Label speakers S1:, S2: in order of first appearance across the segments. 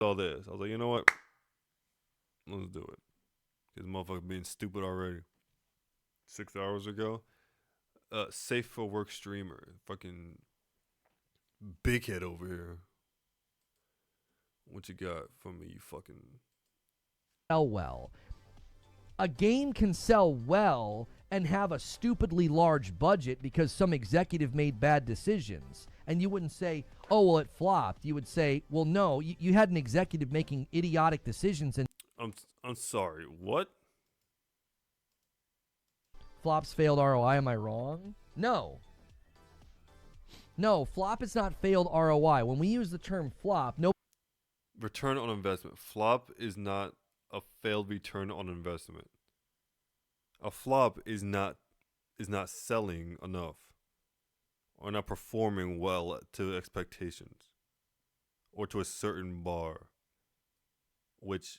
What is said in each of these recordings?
S1: All this. I was like, you know what? Let's do it. Because motherfucker being stupid already. 6 hours ago. Safe for work streamer. Fucking big head over here. What you got for me, you fucking.
S2: Sell well. A game can sell well and have a stupidly large budget because some executive made bad decisions. And you wouldn't say, oh, well, it flopped. You would say, well, no, you had an executive making idiotic decisions and
S1: I'm sorry. What?
S2: flops failed ROI. Am I wrong? No. No, flop is not failed ROI. When we use the term flop, no.
S1: Return on investment. Flop is not a failed return on investment. A flop is not selling enough or not performing well to expectations or to a certain bar, which,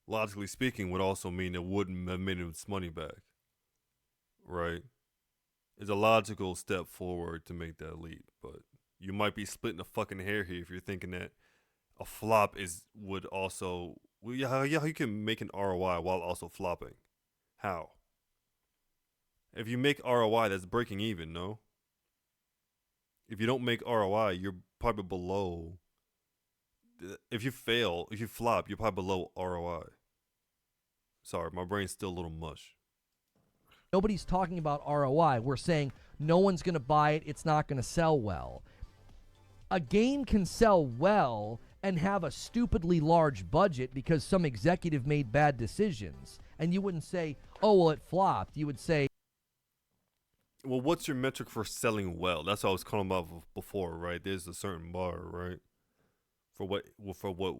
S1: logically speaking, would also mean it wouldn't have made its money back, right? It's a logical step forward to make that leap, but you might be splitting a fucking hair here if you're thinking that a flop would also. Well, yeah, how you can make an ROI while also flopping? How? If you make ROI, that's breaking even, no? If you don't make ROI, you're probably below. If you flop, you're probably below ROI. Sorry, my brain's still a little mush.
S2: Nobody's talking about ROI. We're saying no one's going to buy it. It's not going to sell well. A game can sell well and have a stupidly large budget because some executive made bad decisions. And you wouldn't say, oh, well, it flopped. You would say,
S1: Well, what's your metric for selling well? That's what I was calling about before, right? There's a certain bar, right? For what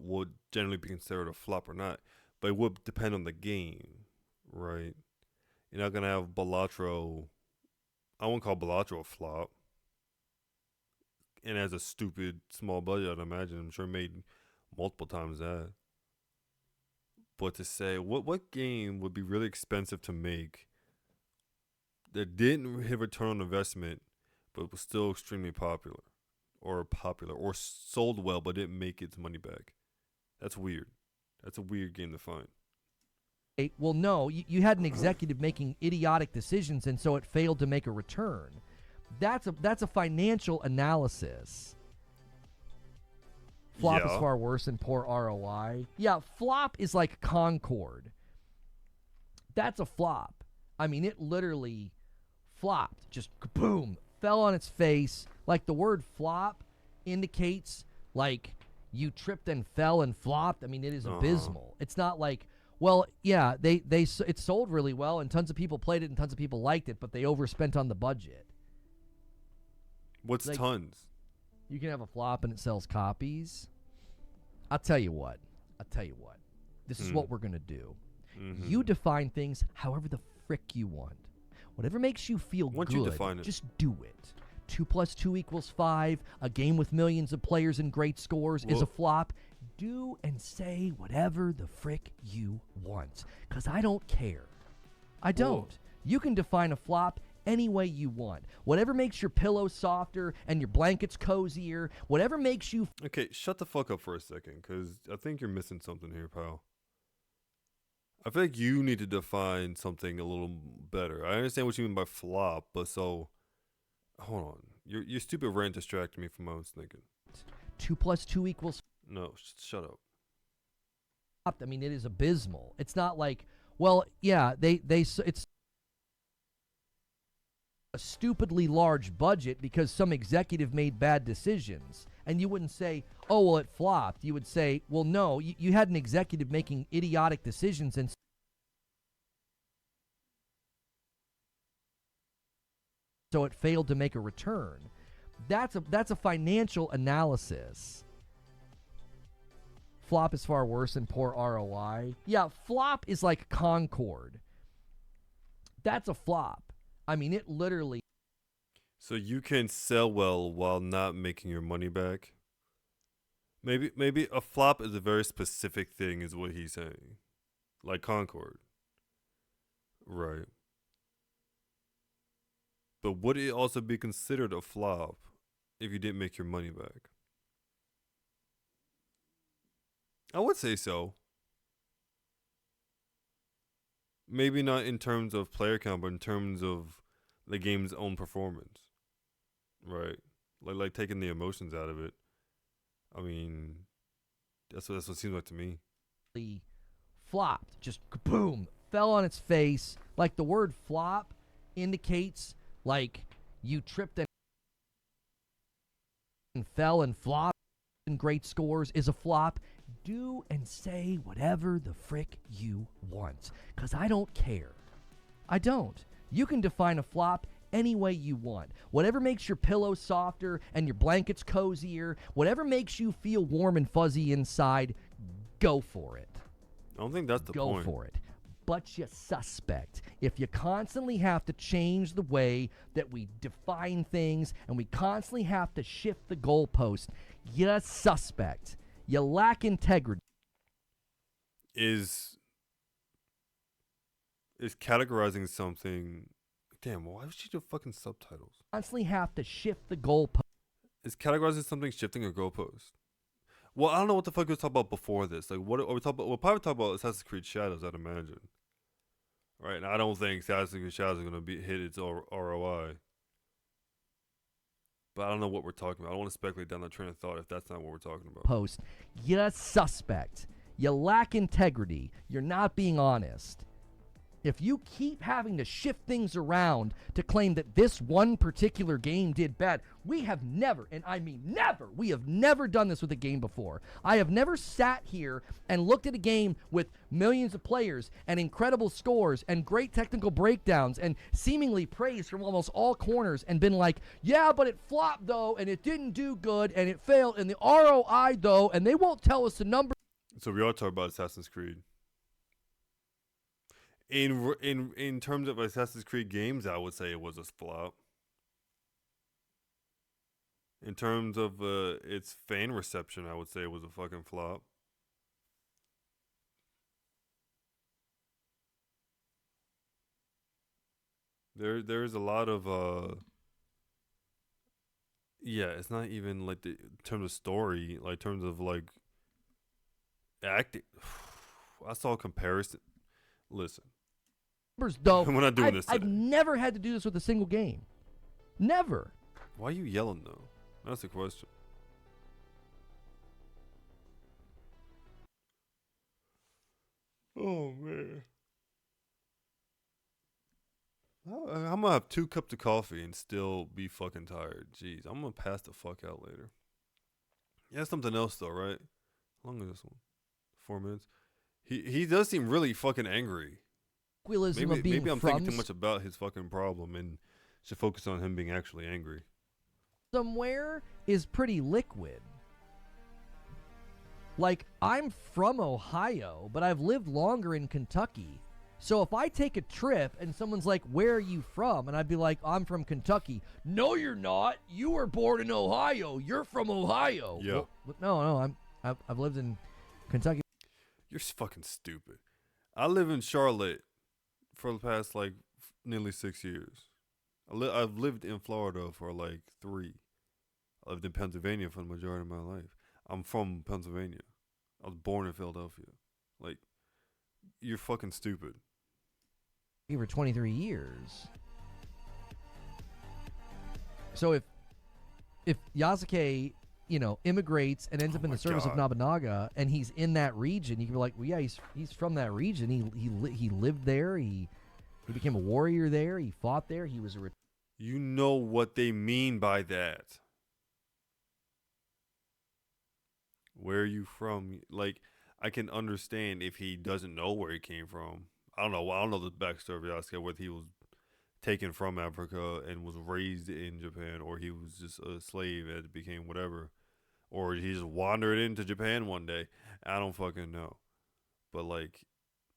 S1: would generally be considered a flop or not. But it would depend on the game, right? You're not gonna have Balatro. I wouldn't call Balatro a flop. And as a stupid small budget, I'd imagine. I'm sure made multiple times that. But to say what game would be really expensive to make that didn't hit return on investment, but was still extremely popular, or sold well but didn't make its money back. That's weird. That's a weird game to find.
S2: well, no, you had an executive making idiotic decisions, and so it failed to make a return. That's a financial analysis. Flop is
S1: Yeah.
S2: far worse than poor ROI. Yeah, flop is like Concord. That's a flop. I mean, it literally flopped. Just boom, fell on its face. Like the word flop indicates like you tripped and fell and flopped. I mean, it is abysmal. It's not like, well, yeah, it sold really well and tons of people played it and tons of people liked it, but they overspent on the budget.
S1: What's
S2: Like,
S1: tons?
S2: you can have a flop and it sells copies. I'll tell you what. This is what we're going to do. You define things however the frick you want. Whatever makes you feel
S1: Once
S2: good,
S1: you define it.
S2: just do it. 2 plus 2 equals 5. A game with millions of players and great scores is a flop. Do and say whatever the frick you want. Because I don't care. I don't. You can define a flop any way you want. Whatever makes your pillow softer and your blankets cozier, whatever makes you
S1: Okay, shut the fuck up for a second, because I think you're missing something here, pal. I feel like you need to define something a little better. I understand what you mean by flop, but hold on. Your stupid rant distracted me from what I was thinking.
S2: 2 plus 2 equals
S1: No, shut up.
S2: I mean, it is abysmal. It's not like, well, yeah, it's a stupidly large budget because some executive made bad decisions. And you wouldn't say, oh, well, it flopped. You would say, well, no, you had an executive making idiotic decisions and so it failed to make a return. That's a financial analysis. Flop is far worse than poor ROI. Yeah, flop is like Concord. That's a flop. I mean, it literally.
S1: So you can sell well while not making your money back? Maybe a flop is a very specific thing, is what he's saying. Like Concord. Right. But would it also be considered a flop if you didn't make your money back? I would say so. Maybe not in terms of player count, but in terms of the game's own performance, right? Like taking the emotions out of it. I mean, that's what it seems like to me.
S2: Flopped, just boom, fell on its face. Like the word flop indicates like you tripped and fell and flopped. And great scores is a flop. Do and say whatever the frick you want, because I don't care. I don't. You can define a flop any way you want. Whatever makes your pillow softer and your blankets cozier, whatever makes you feel warm and fuzzy inside, go for it.
S1: I don't think that's the point.
S2: Go for it. But you suspect. If you constantly have to change the way that we define things and we constantly have to shift the goalpost, you suspect. You lack integrity.
S1: Is categorizing something. Damn, why would she do fucking subtitles?
S2: Constantly have to shift the goalpost.
S1: Is categorizing something shifting a goalpost? Well, I don't know what the fuck we was talking about before this. Like, what are we talking about? We'll probably talk about Assassin's Creed Shadows, I'd imagine. Right, and I don't think Assassin's Creed Shadows is gonna hit its ROI. But I don't know what we're talking about. I don't want to speculate down that train of thought if that's not what we're talking about.
S2: Post. You suspect. You lack integrity. You're not being honest. If you keep having to shift things around to claim that this one particular game did bad, we have never, and I mean never, we have never done this with a game before. I have never sat here and looked at a game with millions of players and incredible scores and great technical breakdowns and seemingly praise from almost all corners and been like, yeah, but it flopped though, and it didn't do good, and it failed, and the ROI though, and they won't tell us the number.
S1: So we are talking about Assassin's Creed. In terms of Assassin's Creed games, I would say it was a flop. In terms of its fan reception, I would say it was a fucking flop. There's a lot of yeah, it's not even like the in terms of story, like in terms of like acting. I saw a comparison. Listen.
S2: Though,
S1: We're not doing this today.
S2: I've never had to do this with a single game. Never.
S1: Why are you yelling though? That's the question. Oh man. I'm gonna have 2 cups of coffee and still be fucking tired. Jeez, I'm gonna pass the fuck out later. Yeah, something else though, right? How long is this one? 4 minutes. He does seem really fucking angry. Maybe I'm thinking too much about his fucking problem and should focus on him being actually angry.
S2: Somewhere is pretty liquid. Like, I'm from Ohio, but I've lived longer in Kentucky. So if I take a trip and someone's like, where are you from? And I'd be like, I'm from Kentucky. No, you're not. You were born in Ohio. You're from Ohio.
S1: Yeah.
S2: Well, no, I've lived in Kentucky.
S1: You're fucking stupid. I live in Charlotte for the past like nearly 6 years. I've lived in Florida for like 3. I lived in Pennsylvania for the majority of my life. I'm from Pennsylvania. I was born in Philadelphia. Like, you're fucking stupid.
S2: For 23 years. So if Yasuke, immigrates and ends up in the service of Nobunaga, and he's in that region, you can be like, well, yeah, he's from that region. He lived there. He became a warrior there. He fought there. He was a.
S1: You know what they mean by that. Where are you from? Like, I can understand if he doesn't know where he came from. I don't know the backstory of Yasuke, whether he was taken from Africa and was raised in Japan, or he was just a slave and became whatever, or he just wandered into Japan one day. I don't fucking know. But like,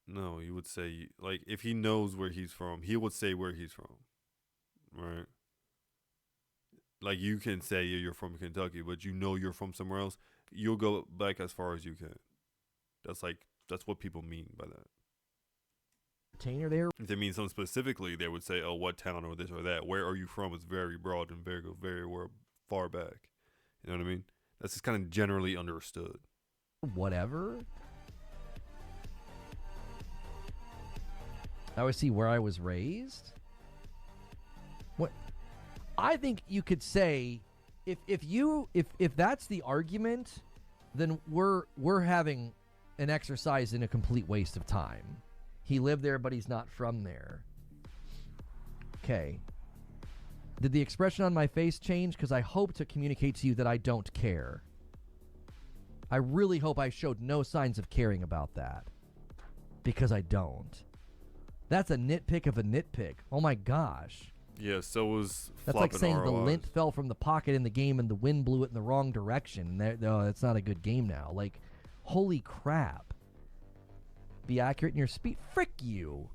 S1: no, you would say, like, if he knows where he's from, he would say where he's from, right? Like, you can say you're from Kentucky, but you're from somewhere else. You'll go back as far as you can. That's what people mean by that.
S2: Retainer there.
S1: If they mean something specifically, they would say, "Oh, what town or this or that." Where are you from? Is very broad and very far back. You know what I mean? That's just kind of generally understood.
S2: whatever. I always see where I was raised. What I think you could say, if that's the argument, then we're having an exercise in a complete waste of time. He lived there, but he's not from there. Okay. Did the expression on my face change? Because I hope to communicate to you that I don't care. I really hope I showed no signs of caring about that. Because I don't. That's a nitpick of a nitpick. Oh my gosh.
S1: Yeah, so was
S2: That's like saying the lint fell from the pocket in the game and the wind blew it in the wrong direction. No, that's not a good game now. Like, holy crap. Be accurate in your speech. Frick you.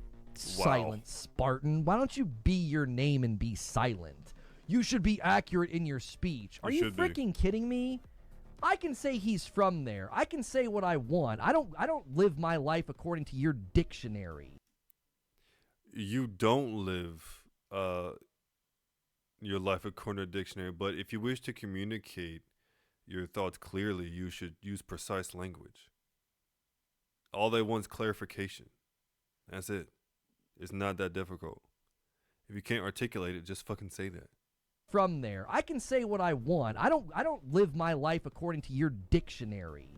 S1: Wow.
S2: Silent Spartan. Why don't you be your name and be silent? You should be accurate in your speech. Are you freaking kidding me? I can say he's from there. I can say what I want. I don't live my life according to your dictionary.
S1: You don't live your life according to dictionary, but if you wish to communicate your thoughts clearly, you should use precise language. All they want is clarification. That's it. It's not that difficult. If you can't articulate it, just fucking say that.
S2: From there. I can say what I want. I don't live my life according to your dictionary.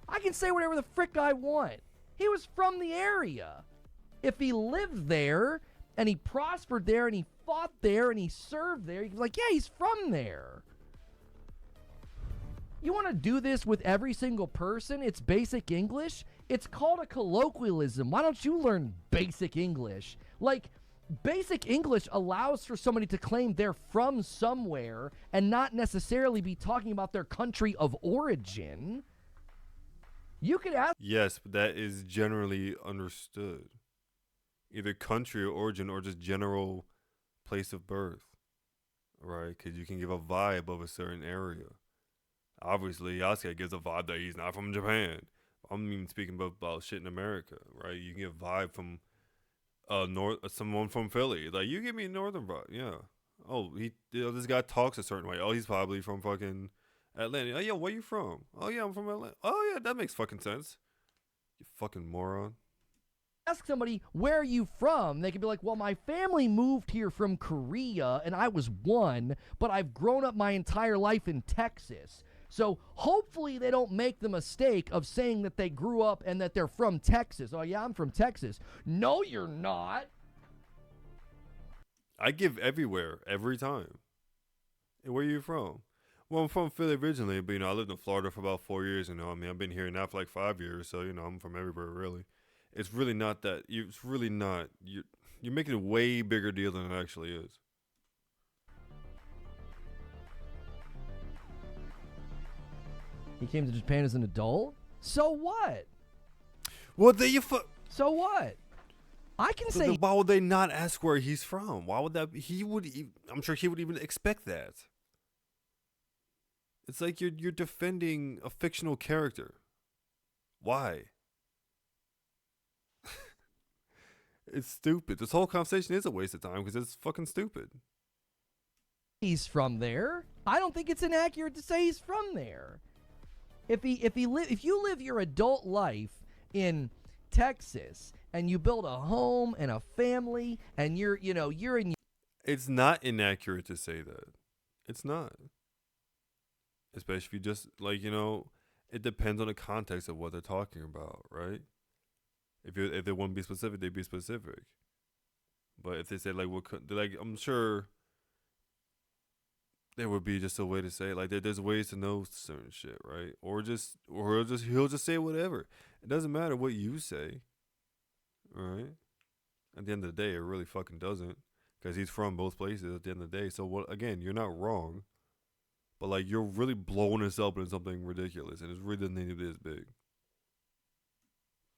S2: I can say whatever the frick I want. He was from the area. If he lived there and he prospered there and he fought there and he served there, he's like, yeah, he's from there. You want to do this with every single person? It's basic English. It's called a colloquialism. Why don't you learn basic English? Like, basic English allows for somebody to claim they're from somewhere and not necessarily be talking about their country of origin. You could ask.
S1: Yes, but that is generally understood. Either country or origin or just general place of birth, right? Because you can give a vibe of a certain area. Obviously, Yasuke gives a vibe that he's not from Japan. I'm even speaking about shit in America, right? You can get a vibe from someone from Philly. Like, you give me a northern vibe, yeah. Oh, this guy talks a certain way. Oh, he's probably from fucking Atlanta. Oh, yeah, where you from? Oh, yeah, I'm from Atlanta. Oh, yeah, that makes fucking sense. You fucking moron.
S2: Ask somebody, where are you from? They could be like, well, my family moved here from Korea and I was one, but I've grown up my entire life in Texas. So hopefully they don't make the mistake of saying that they grew up and that they're from Texas. Oh, yeah, I'm from Texas. No, you're not.
S1: I give everywhere, every time. And where are you from? Well, I'm from Philly originally, but, I lived in Florida for about 4 years, I've been here now for like 5 years, so, I'm from everywhere, really. It's really not that, it's really not, you're making a way bigger deal than it actually is.
S2: He came to Japan as an adult? So what?
S1: Well,
S2: So what? I can say.
S1: Why would they not ask where he's from? Why would that? I'm sure he would even expect that. It's like you're defending a fictional character. Why? It's stupid. This whole conversation is a waste of time because it's fucking stupid.
S2: He's from there. I don't think it's inaccurate to say he's from there. If you live your adult life in Texas and you build a home and a family and you're in.
S1: It's not inaccurate to say that. It's not. Especially if you just it depends on the context of what they're talking about, right? If they want to be specific, they be specific. But if they say I'm sure there would be just a way to say it. There's ways to know certain shit, right? Or he'll just say whatever. It doesn't matter what you say, right? At the end of the day, it really fucking doesn't, because he's from both places. At the end of the day, so what? Again, you're not wrong, but you're really blowing this up into something ridiculous, and it really doesn't need to be this big.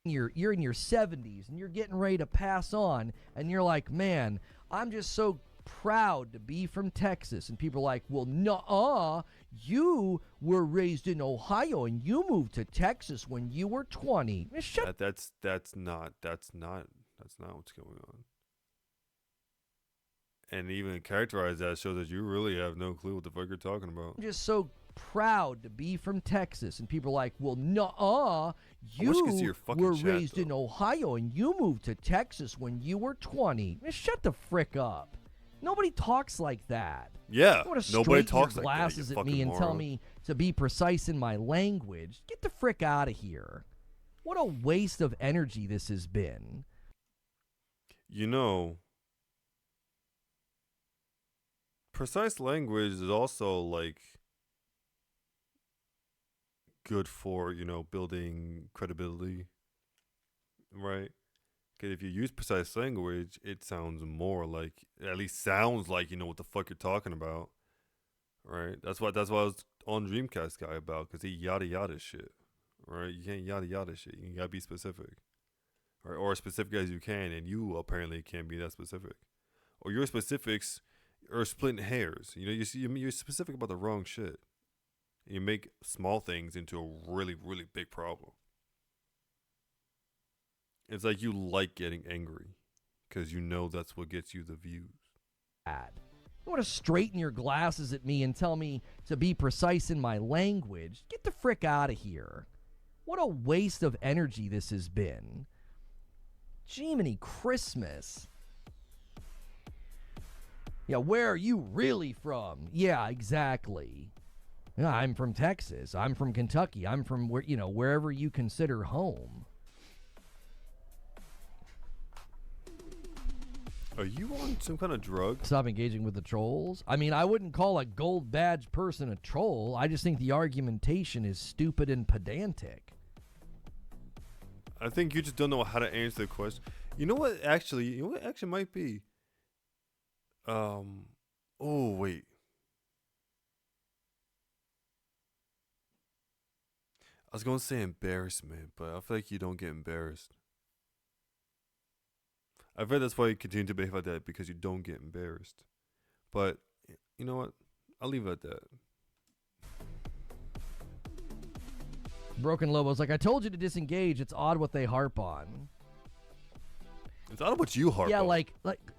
S2: You're in your 70s and you're getting ready to pass on, and you're like, man, I'm just so proud to be from Texas. And people are like, well, nuh-uh, you were raised in Ohio and you moved to Texas when you were 20.
S1: That's not what's going on. And even characterize that shows that you really have no clue what the fuck you're talking about.
S2: I'm just so proud to be from Texas. And people are like, well, nuh-uh.
S1: I wish you could see
S2: You
S1: your fucking
S2: were
S1: chat,
S2: raised
S1: though.
S2: in Ohio and you moved to Texas when you were 20. Man, shut the frick up. Nobody talks like that.
S1: Yeah,
S2: You want to
S1: nobody
S2: straighten your
S1: talks like that, you
S2: glasses at me
S1: fucking
S2: and tell
S1: moron.
S2: me to be precise in my language. Get the frick out of here. What a waste of energy this has been.
S1: You know, precise language is also like good for, building credibility, right? Because if you use precise language, it sounds more like, at least sounds like you know what the fuck you're talking about, right? That's what I was on Dreamcast guy about, because he yada yada shit, right? You can't yada yada shit. You gotta be specific, right? Or as specific as you can, and you apparently can't be that specific, or your specifics are splitting hairs. You're specific about the wrong shit. You make small things into a really, really big problem. It's like you like getting angry because you know that's what gets you the views.
S2: You want to straighten your glasses at me and tell me to be precise in my language. Get the frick out of here. What a waste of energy this has been. Jiminy Christmas. Yeah, where are you really from? Yeah, exactly. Yeah, I'm from Texas. I'm from Kentucky. I'm from wherever you consider home.
S1: Are you on some kind of drug?
S2: Stop engaging with the trolls. I mean, I wouldn't call a gold badge person a troll. I just think the argumentation is stupid and pedantic.
S1: I think you just don't know how to answer the question. You know what actually might be? Oh wait. I was gonna say embarrassment, but I feel like you don't get embarrassed. I've read that's why you continue to behave like that, because you don't get embarrassed. But you know what? I'll leave it at that.
S2: Broken Lobo's like, I told you to disengage. It's odd what they harp on.
S1: It's not what you harp
S2: Yeah,
S1: on.
S2: like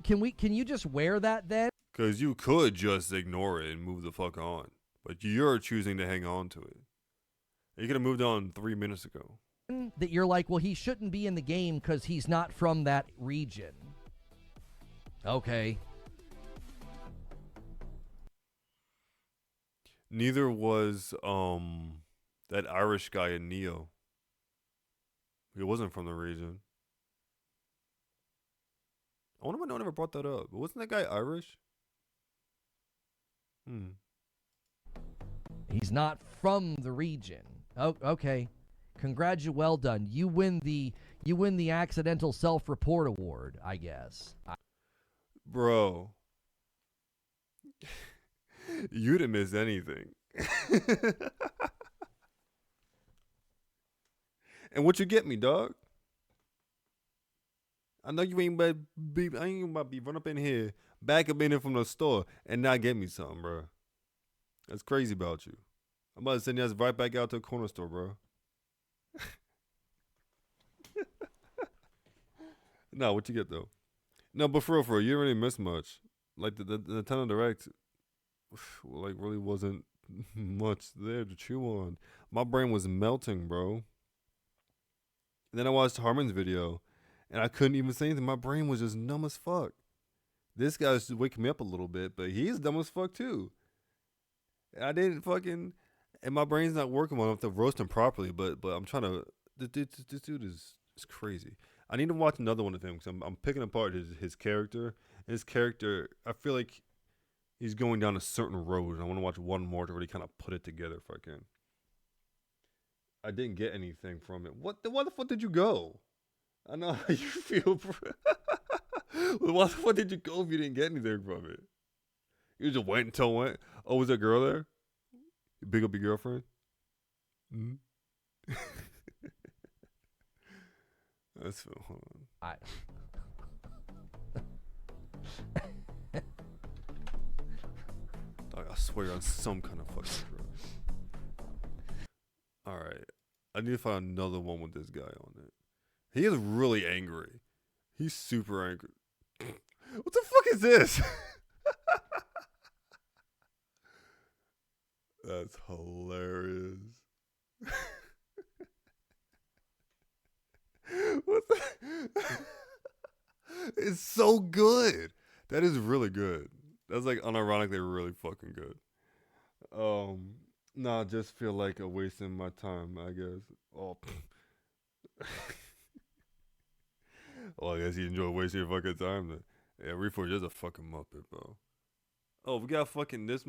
S2: can you just wear that then?
S1: Because you could just ignore it and move the fuck on. But you're choosing to hang on to it. You could have moved on 3 minutes ago.
S2: That you're like, well, he shouldn't be in the game because he's not from that region. Okay.
S1: Neither was that Irish guy in Neo. He wasn't from the region. I wonder why no one ever brought that up. But wasn't that guy Irish?
S2: He's not from the region. Oh, okay. Well done. You win the accidental self-report award, I guess.
S1: Bro. You didn't miss anything. And what you get me, dog? I know you ain't about to be run up in here, back up in here from the store, and not get me something, bro. That's crazy about you. I'm about to send you guys right back out to a corner store, bro. No, what you get though? No, but for real, you didn't really miss much. Like the Nintendo Direct, like really wasn't much there to chew on. My brain was melting, bro. And then I watched Harmon's video, and I couldn't even say anything. My brain was just numb as fuck. This guy's just waking me up a little bit, but he's dumb as fuck too. I didn't fucking, and my brain's not working well enough to roast him properly. But I'm trying to. This dude is crazy. I need to watch another one of him because I'm picking apart his character. And his character, I feel like he's going down a certain road, and I want to watch one more to really kind of put it together if I can. I didn't get anything from it. Why the fuck did you go? I know how you feel. Why the fuck did you go if you didn't get anything from it? You just went until went. Oh, was that girl there? You big up your girlfriend? Mm-hmm. That's hold on. I swear on some kind of fucking drug. Alright. I need to find another one with this guy on it. He is really angry. He's super angry. What the fuck is this? That's hilarious. What the? It's so good. That is really good. That's like unironically really fucking good. Um, nah, just feel like a wasting my time, I guess. Oh, well, I guess you enjoy wasting your fucking time then. Yeah, Reforge is a fucking muppet, bro. Oh, we got fucking this